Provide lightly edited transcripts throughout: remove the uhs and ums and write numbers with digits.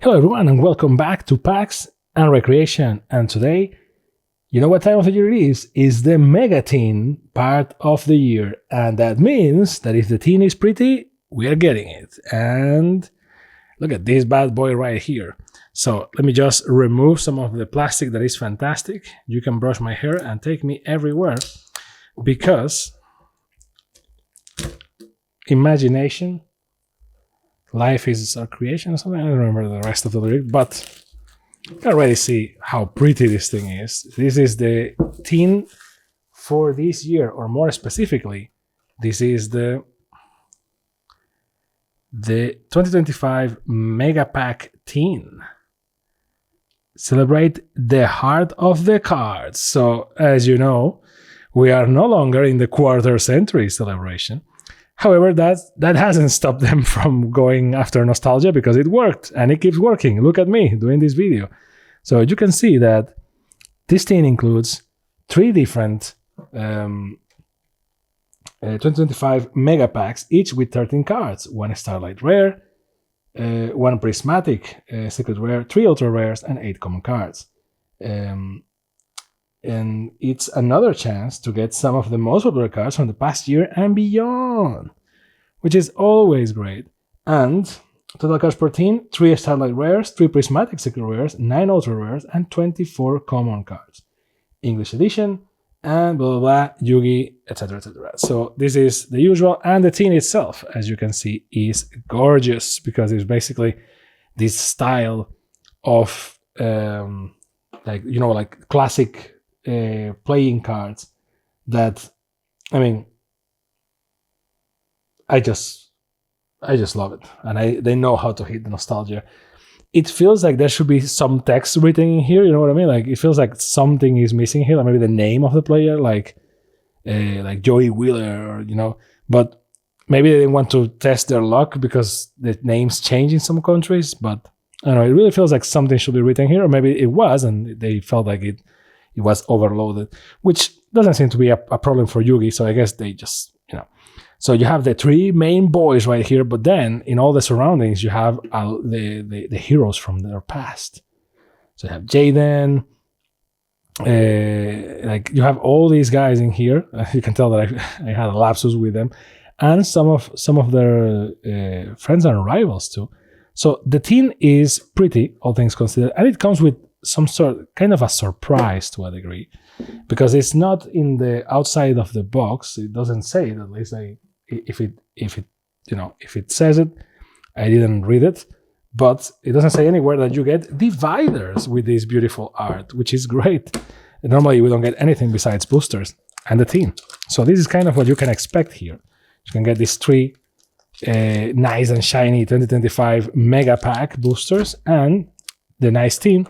Hello everyone and welcome back to PAX and Recreation, and today, you know what time of the year it is? It's the Mega Teen part of the year, and that means that if the teen is pretty, we are getting it. And look at this bad boy right here. So let me just remove some of the plastic that is fantastic. You can brush my hair and take me everywhere, because imagination, life is our creation or something. I don't remember the rest of the lyric, but you can already see how pretty this thing is. This is the teen for this year, or more specifically, this is the 2025 Mega Pack Teen. Celebrate the heart of the cards. So, as you know, we are no longer in the quarter century celebration. However, that hasn't stopped them from going after nostalgia, because it worked and it keeps working. Look at me doing this video. So you can see that this teen includes 3 different 2025 mega packs, each with 13 cards, 1 Starlight Rare, 1 Prismatic Secret Rare, 3 Ultra Rares, and 8 common cards. And it's another chance to get some of the most popular cards from the past year and beyond, which is always great. And total cards per teen: 3 Starlight Rares, 3 Prismatic Secret Rares, 9 Ultra Rares, and 24 common cards. English edition, and blah blah blah, Yugi, etc, etc. So this is the usual, and the teen itself, as you can see, is gorgeous, because it's basically this style of like classic playing cards that, I mean, I just love it, and they know how to hit the nostalgia. It feels like there should be some text written in here, you know what I mean? Like, it feels like something is missing here, like maybe the name of the player, like Joey Wheeler, or, you know, but maybe they didn't want to test their luck because the names change in some countries. But I don't know, it really feels like something should be written here, or maybe it was, and they felt like it was overloaded, which doesn't seem to be a problem for Yugi, so I guess they just, you know. So you have the 3 main boys right here, but then in all the surroundings you have the heroes from their past. So you have Jaden, like you have all these guys in here. You can tell that I had a lapsus with them, and some of their friends and rivals too. So the teen is pretty, all things considered, and it comes with some sort, kind of a surprise to a degree, because it's not in the outside of the box. It doesn't say it, at least if it says it, I didn't read it, but it doesn't say anywhere that you get dividers with this beautiful art, which is great. Normally we don't get anything besides boosters and the teen. So this is kind of what you can expect here. You can get these 3 nice and shiny 2025 mega pack boosters and the nice teen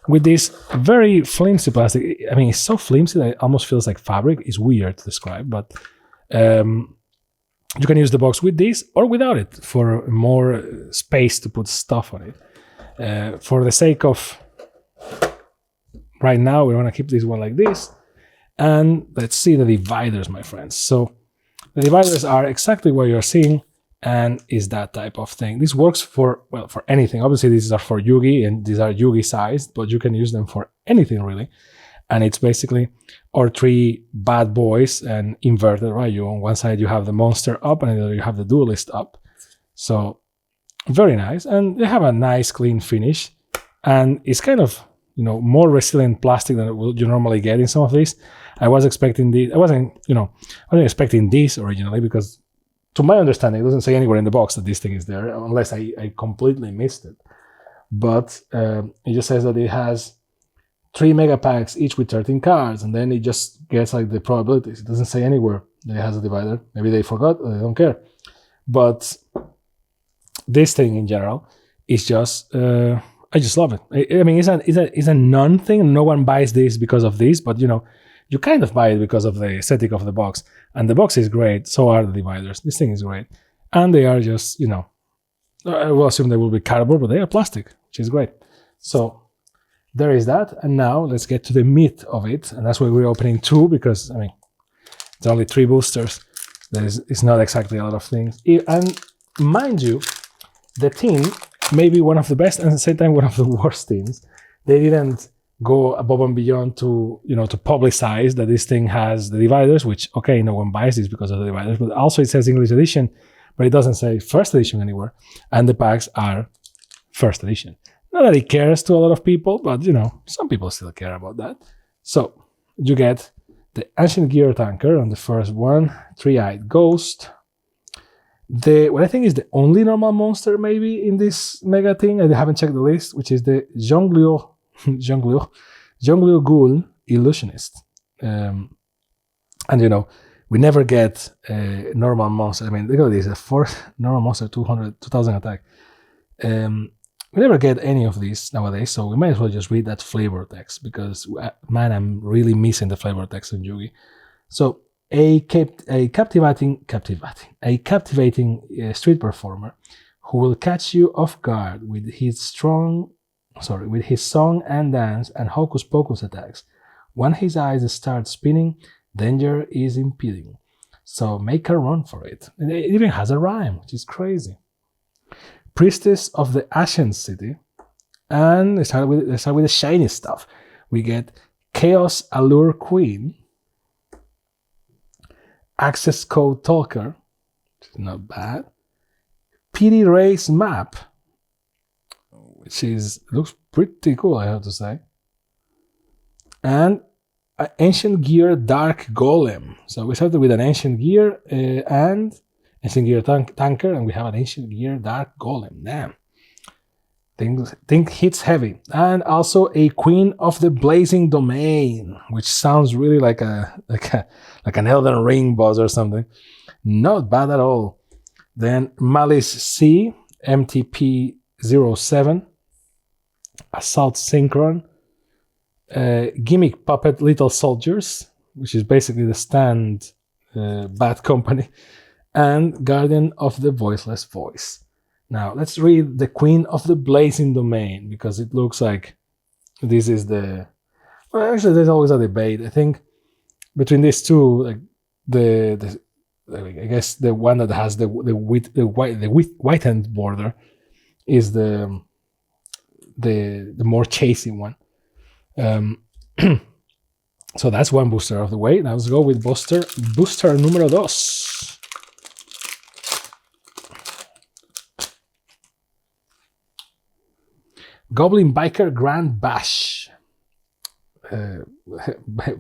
with this very flimsy plastic. I mean, it's so flimsy that it almost feels like fabric. It's weird to describe, but you can use the box with this or without it for more space to put stuff on it. For the sake of right now, we want to keep this one like this. And let's see the dividers, my friends. So the dividers are exactly what you're seeing, and is that type of thing. This works for, well, for anything. Obviously, these are for Yugi, and these are Yugi sized, but you can use them for anything really. And it's basically our 3 bad boys and inverted, right? You, on one side you have the monster up, and on the other you have the duelist up. So very nice, and they have a nice clean finish, and it's kind of, you know, more resilient plastic than you normally get in some of these. I was expecting this. I wasn't expecting this originally, because to my understanding, it doesn't say anywhere in the box that this thing is there, unless I completely missed it. But it just says that it has 3 mega packs, each with 13 cards, and then it just gets like the probabilities. It doesn't say anywhere that it has a divider. Maybe they forgot, or they don't care. But this thing in general is just, I just love it. I mean, it's a non-thing. No one buys this because of this, but you know, you kind of buy it because of the aesthetic of the box. And the box is great, so are the dividers. This thing is great. And they are just, you know, I will assume they will be cardboard, but they are plastic, which is great. So there is that. And now let's get to the meat of it. And that's why we're opening 2, because, I mean, it's only 3 boosters. It's not exactly a lot of things. And mind you, the teen maybe one of the best and at the same time one of the worst things. They didn't go above and beyond to, to publicize that this thing has the dividers, which, okay, no one buys this because of the dividers, but also it says English edition, but it doesn't say first edition anywhere. And the packs are first edition. Not that it cares to a lot of people, but, some people still care about that. So you get the Ancient Gear Tanker on the first one, Three-Eyed Ghost. What I think is the only normal monster maybe in this mega thing, I haven't checked the list, which is the YuGiOh Ghoul Illusionist. And we never get a normal monster. I mean, look at this, the fourth normal monster, 2000 attack. We never get any of these nowadays, so we might as well just read that flavor text because, man, I'm really missing the flavor text on Yugi. So, a captivating street performer who will catch you off guard with his song and dance and hocus pocus attacks. When his eyes start spinning, danger is impeding. So make a run for it. And it even has a rhyme, which is crazy. Priestess of the Ashen City. And let's start with the shiny stuff. We get Chaos Allure Queen, Access Code Talker, which is not bad. Pity Race Map, which looks pretty cool, I have to say. And an Ancient Gear Dark Golem. So we started with an Ancient Gear and Ancient Gear Tanker, and we have an Ancient Gear Dark Golem. Damn. Thing hits heavy. And also a Queen of the Blazing Domain, which sounds really like an Elden Ring boss or something. Not bad at all. Then Malice C, MTP-07, Assault Synchron, Gimmick Puppet Little Soldiers, which is basically the Stand Bad Company, and Guardian of the Voiceless Voice. Now, let's read the Queen of the Blazing Domain, because it looks like this is the... Well, actually, there's always a debate. I think between these two, like I guess the one that has the white-end border is the more chasing one. So that's one booster of the way. Now let's go with booster número 2. Goblin Biker Grand Bash.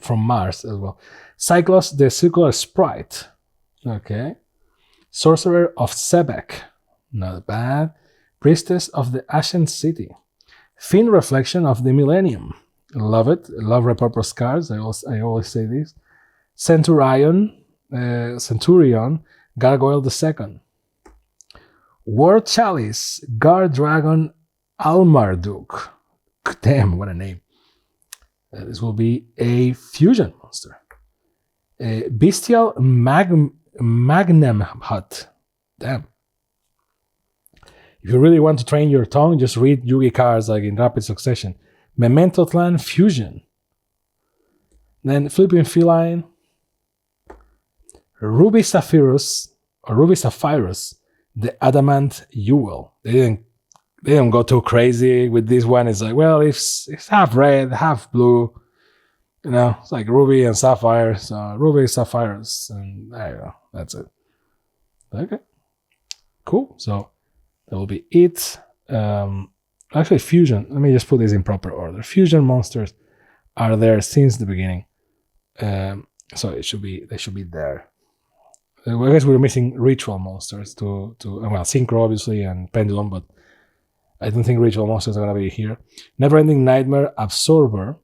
From Mars as well. Cyclos the Circular Sprite. Okay. Sorcerer of Sebek. Not bad. Priestess of the Ashen City. Fin Reflection of the Millennium. Love it. Love repurposed cards. I always say this. Centurion, Gargoyle II. War Chalice, Guard Dragon Almarduk. Damn, what a name. This will be a fusion monster. Bestial Magnum Hut. Damn. If you really want to train your tongue, just read Yugi cards like in rapid succession. Memento Clan Fusion. Then Flipping Feline. Ruby Sapphirus, the Adamant Jewel. They didn't go too crazy with this one. It's like, well, it's half red, half blue. It's like Ruby and Sapphire. So Ruby, Sapphirus, and there you go. That's it. Okay. Cool. So that will be it. Actually, Fusion. Let me just put this in proper order. Fusion monsters are there since the beginning. So they should be there. I guess we're missing ritual monsters to Synchro obviously and Pendulum, but I don't think ritual monsters are gonna be here. Neverending Nightmare Absorber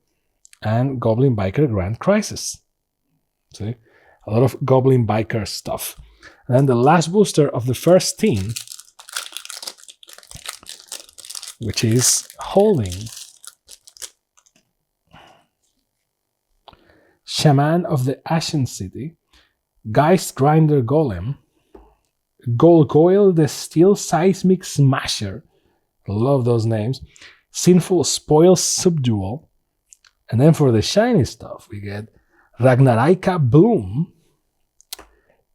and Goblin Biker Grand Crisis. See, a lot of Goblin Biker stuff. And then the last booster of the first team, which is holding Shaman of the Ashen City, Geist Grinder Golem, Golgoyle the Steel Seismic Smasher, love those names, Sinful Spoil Subdual, and then for the shiny stuff we get Ragnarika Bloom,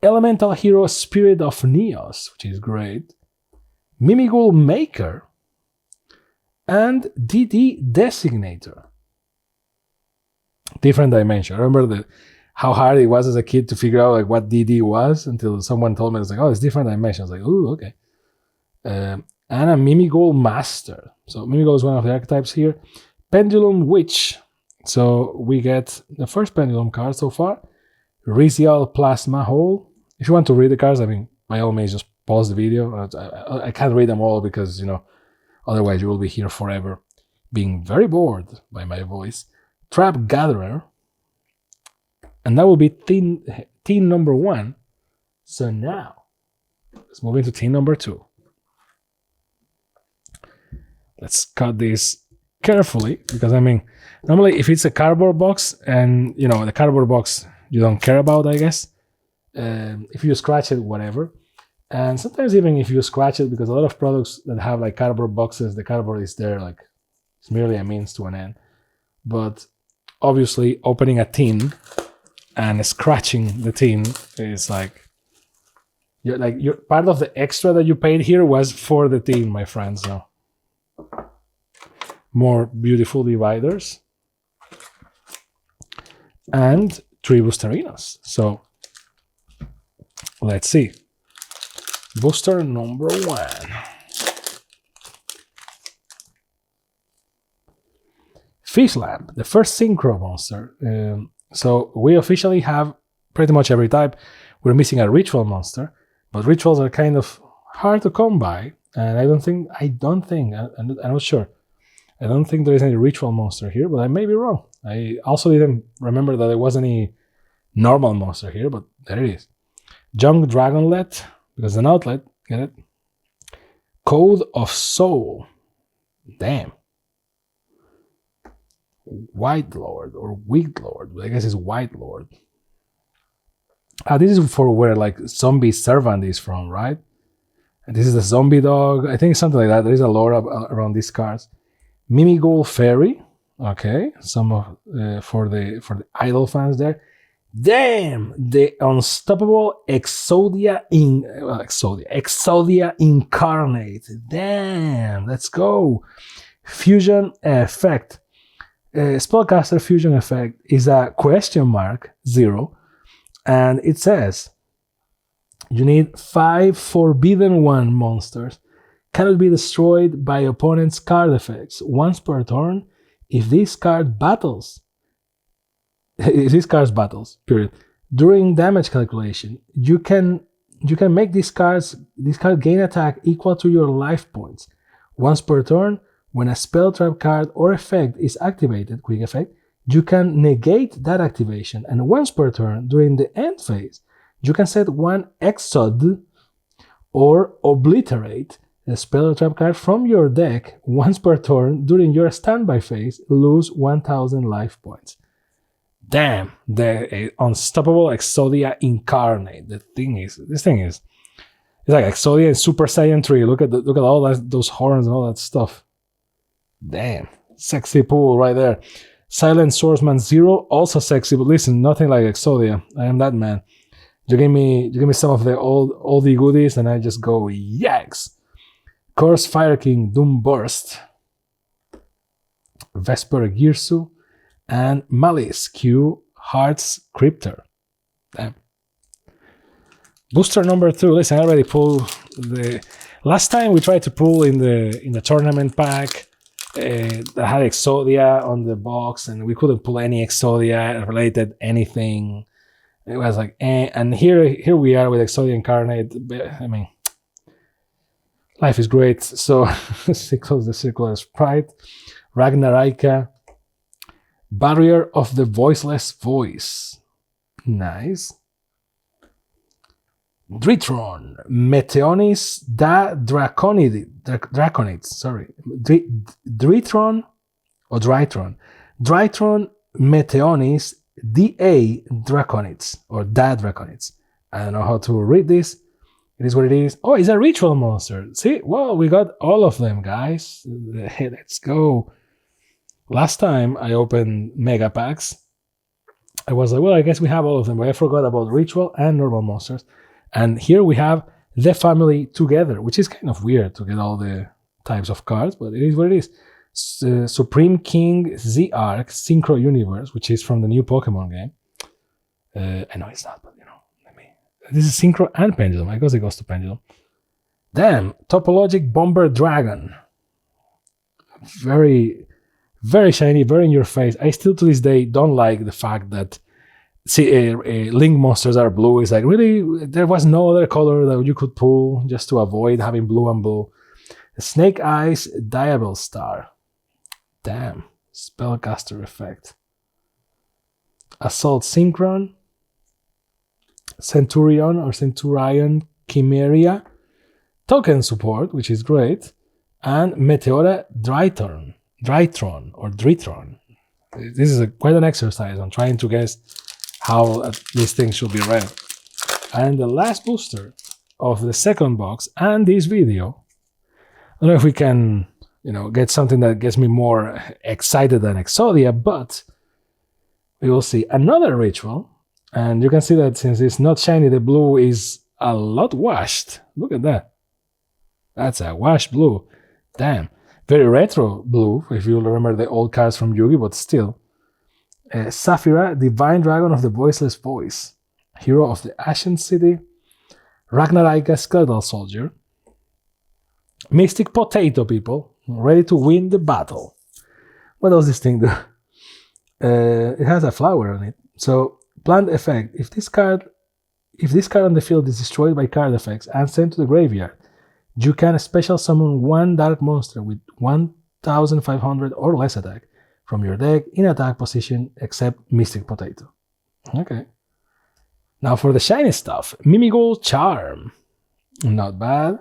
Elemental Hero Spirit of Neos, which is great, Mimigul Maker, and DD Designator. Different dimension. I remember how hard it was as a kid to figure out like what DD was until someone told me it's like, oh, it's different dimensions. Like, ooh, okay. And a Mimigold Master. So Mimigold is one of the archetypes here. Pendulum Witch. So we get the first Pendulum card so far. Rizial Plasma Hole. If you want to read the cards, I mean, by all means, just pause the video. I can't read them all because, you know, otherwise you will be here forever being very bored by my voice. Trap Gatherer. And that will be team number 1. So now, let's move into team number 2. Let's cut this carefully because, I mean, normally if it's a cardboard box and, you know, the cardboard box you don't care about, I guess. If you scratch it, whatever. And sometimes even if you scratch it, because a lot of products that have like cardboard boxes, the cardboard is there, like it's merely a means to an end. But obviously opening a tin and scratching the tin is like you're part of the extra that you paid here was for the tin, my friends. Now more beautiful dividers and 3 boosterinos. So let's see. Booster number 1. Fish Lamp, the first synchro monster. So we officially have pretty much every type. We're missing a ritual monster, but rituals are kind of hard to come by. And I'm not sure. I don't think there is any ritual monster here, but I may be wrong. I also didn't remember that there was any normal monster here, but there it is. Junk Dragonlet, because an outlet, get it? Code of Soul. Damn. White Lord or Wheat Lord. I guess it's White Lord. This is for where like Zombie Servant is from, right? And this is the Zombie Dog. I think it's something like that. There is a lore around these cards. Mimigold Fairy. Okay, some of for the idol fans there. Damn, the unstoppable Exodia Incarnate. Damn, let's go. Fusion Effect. Spellcaster Fusion Effect is a $0, and it says you need 5 Forbidden One monsters. Cannot be destroyed by opponent's card effects once per turn if this card battles. Period. During damage calculation, you can make this card gain attack equal to your life points. Once per turn, when a spell, trap card, or effect is activated, quick effect, you can negate that activation. And once per turn, during the end phase, you can set 1 Exod or Obliterate a spell or trap card from your deck once per turn during your standby phase, lose 1000 life points. Damn, the unstoppable Exodia Incarnate. This thing is, it's like Exodia in Super Saiyan 3. Look at all those horns and all that stuff. Damn, sexy pool right there. Silent Swordsman 0, also sexy, but listen, nothing like Exodia. I am that man. You give me some of the oldie goodies, and I just go yikes. Curse Fire King Doom Burst, Vesper Girsu, and Malice Q Hearts Cryptor. Damn. Booster number 2. Listen, I already pulled the last time we tried to pull in the tournament pack that had Exodia on the box, and we couldn't pull any Exodia related anything. It was like, and here we are with Exodia Incarnate. I mean, life is great. So, close the circular sprite, Ragnarika, Barrier of the Voiceless Voice, nice. Dritron, Meteonis da Draconids, sorry. Dritron or Drytron. Drytron Meteonis da Draconids or da Draconids. I don't know how to read this. It is what it is. Oh, it's a ritual monster. See? Well, we got all of them, guys. Let's go. Last time I opened mega packs, I was like, well, I guess we have all of them, but I forgot about ritual and normal monsters. And here we have the family together, which is kind of weird to get all the types of cards, but it is what it is. Supreme King Z Arc Synchro Universe, which is from the new Pokemon game. I know it's not, but this is Synchro and Pendulum. I guess it goes to Pendulum. Damn, Topologic Bomber Dragon. Very, very shiny, very in your face. I still to this day don't like the fact that Link monsters are blue. It's like, really, there was no other color that you could pull just to avoid having blue and blue. Snake Eyes Diablo Star. Damn, spellcaster effect. Assault Synchron. Centurion or Centurion Chimeria. Token support, which is great. And Meteora Drytron. This is quite an exercise on trying to guess how these things should be read. And the last booster of the second box and this video, I don't know if we can, get something that gets me more excited than Exodia, but we will see another ritual. And you can see that since it's not shiny, the blue is a lot washed. Look at that. That's a washed blue. Damn. Very retro blue, if you remember the old cards from Yu-Gi, but still. Saphira, Divine Dragon of the Voiceless Voice. Hero of the Ashen City. Ragnarika, Skeletal Soldier. Mystic Potato, people. Ready to win the battle. What does this thing do? It has a flower on it. So, plant effect. If this card on the field is destroyed by card effects and sent to the graveyard, you can special summon one dark monster with 1,500 or less attack from your deck in attack position except Mystic Potato. Okay. Now for the shiny stuff. Mimigul Charm. Not bad.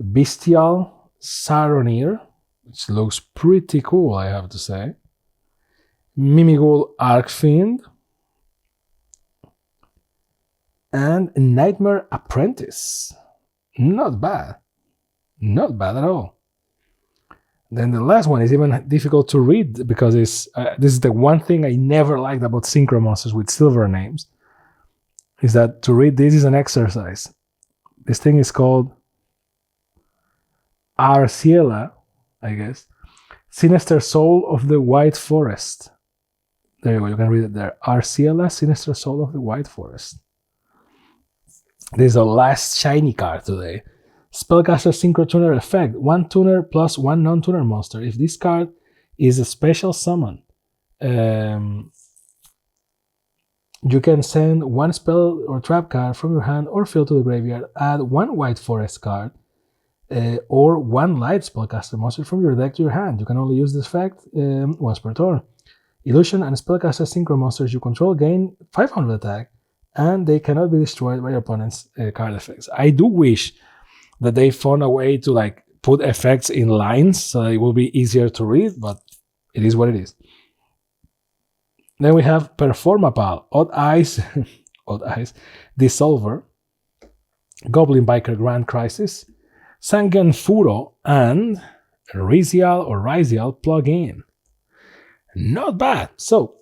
Bestial Saronir, which looks pretty cool, I have to say. Mimigul Arcfiend. And Nightmare Apprentice. Not bad. Not bad at all. Then the last one is even difficult to read because this is the one thing I never liked about Synchro monsters with silver names, is that to read this is an exercise. This thing is called Arciela, I guess. Sinister Soul of the White Forest. There you go, you can read it there. Arciela, Sinister Soul of the White Forest. This is the last shiny card today. Spellcaster Synchro Tuner effect. 1 tuner plus 1 non-tuner monster. If this card is a special summon, you can send 1 spell or trap card from your hand or field to the graveyard. Add 1 White Forest card or 1 light spellcaster monster from your deck to your hand. You can only use this effect once per turn. Illusion and Spellcaster Synchro monsters you control gain 500 attack, and they cannot be destroyed by your opponent's card effects. I do wish that they found a way to put effects in lines so it will be easier to read, but it is what it is. Then we have Performapal, Odd Eyes, Dissolver, Goblin Biker Grand Crisis, Sangen Furo, and Ryzial plugin. Not bad. So,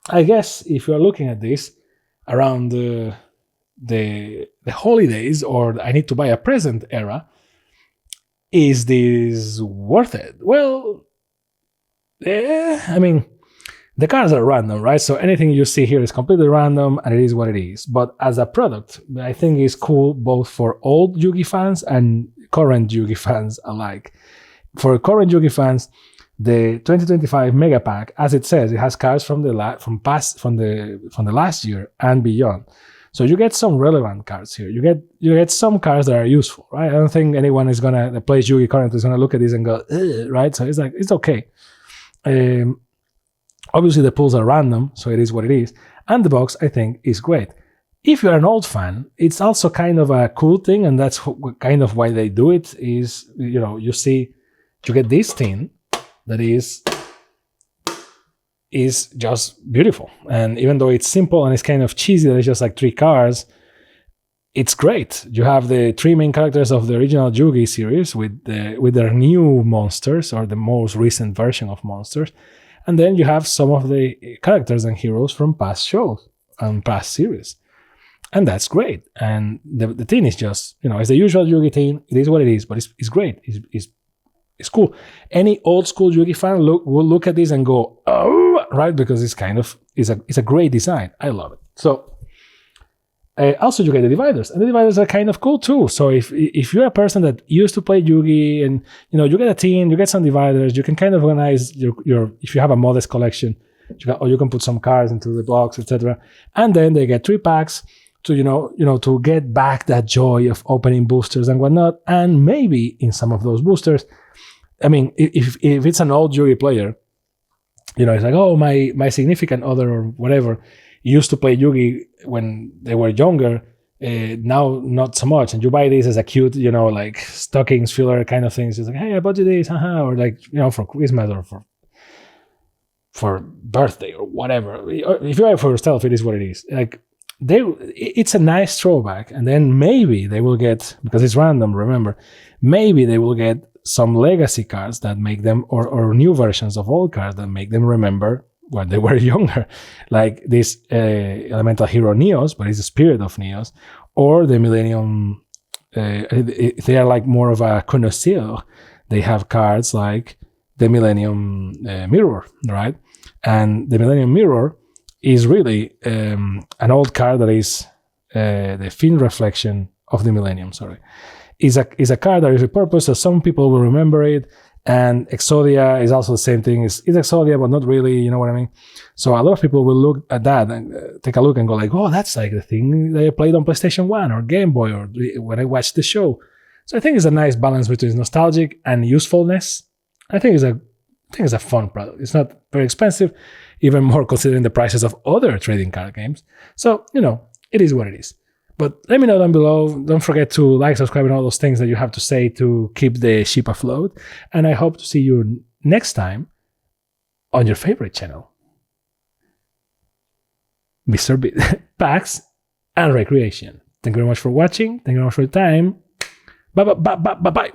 I guess if you are looking at this around the holidays or I need to buy a present era, is this worth it? Well, I mean, the cards are random, right? So anything you see here is completely random and it is what it is. But as a product, I think it's cool both for old Yu-Gi fans and current Yu-Gi fans alike. For current Yu-Gi fans, the 2025 Mega Pack, as it says, it has cards from the last year and beyond. So you get some relevant cards here. You get some cards that are useful, right? I don't think anyone is that plays Yu-Gi currently is gonna look at this and go, ugh, right? So it's okay. Obviously the pulls are random, so it is what it is. And the box, I think, is great. If you're an old fan, it's also kind of a cool thing, and that's kind of why they do it. Is you get this thing that is just beautiful. And even though it's simple and it's kind of cheesy, that it's just 3 cards, it's great. You have the 3 main characters of the original Yu-Gi series with their new monsters, or the most recent version of monsters. And then you have some of the characters and heroes from past shows and past series. And that's great. And the thing is just, it's the usual Yu-Gi thing. It is what it is, but it's great. It's it's cool. Any old school Yugi fan will look at this and go, oh, right? Because it's kind of, it's a great design. I love it. So also you get the dividers, and the dividers are kind of cool too. So if you're a person that used to play Yugi and you get a team, you get some dividers, you can kind of organize your if you have a modest collection, you can put some cards into the box, etc. And then they get 3 packs to to get back that joy of opening boosters and whatnot. And maybe in some of those boosters, I mean, if it's an old Yugi player, it's like, oh, my significant other or whatever used to play Yugi when they were younger, now not so much. And you buy this as a cute, like stockings filler kind of things. It's like, hey, I bought you this, haha, or like, for Christmas or for birthday or whatever. If you buy it for yourself, it is what it is. Like it's a nice throwback. And then maybe they will get, because it's random, remember, maybe they will get some legacy cards that make them, or new versions of old cards that make them remember when they were younger, like this elemental hero Neos, but it's the spirit of Neos, or the Millennium. They are like more of a connoisseur. They have cards like the Millennium Mirror, right? And the Millennium Mirror is really an old card that is the Fin reflection of the Millennium. Sorry, is a card that is repurposed, so some people will remember it. And Exodia is also the same thing. It's Exodia, but not really, you know what I mean? So a lot of people will look at that and take a look and go like, oh, that's like the thing that I played on PlayStation 1 or Game Boy or when I watched the show. So I think it's a nice balance between nostalgic and usefulness. I think it's a fun product. It's not very expensive, even more considering the prices of other trading card games. So, it is what it is. But let me know down below. Don't forget to like, subscribe, and all those things that you have to say to keep the ship afloat. And I hope to see you next time on your favorite channel, Mr. B Packs and Recreation. Thank you very much for watching. Thank you very much for your time. Bye.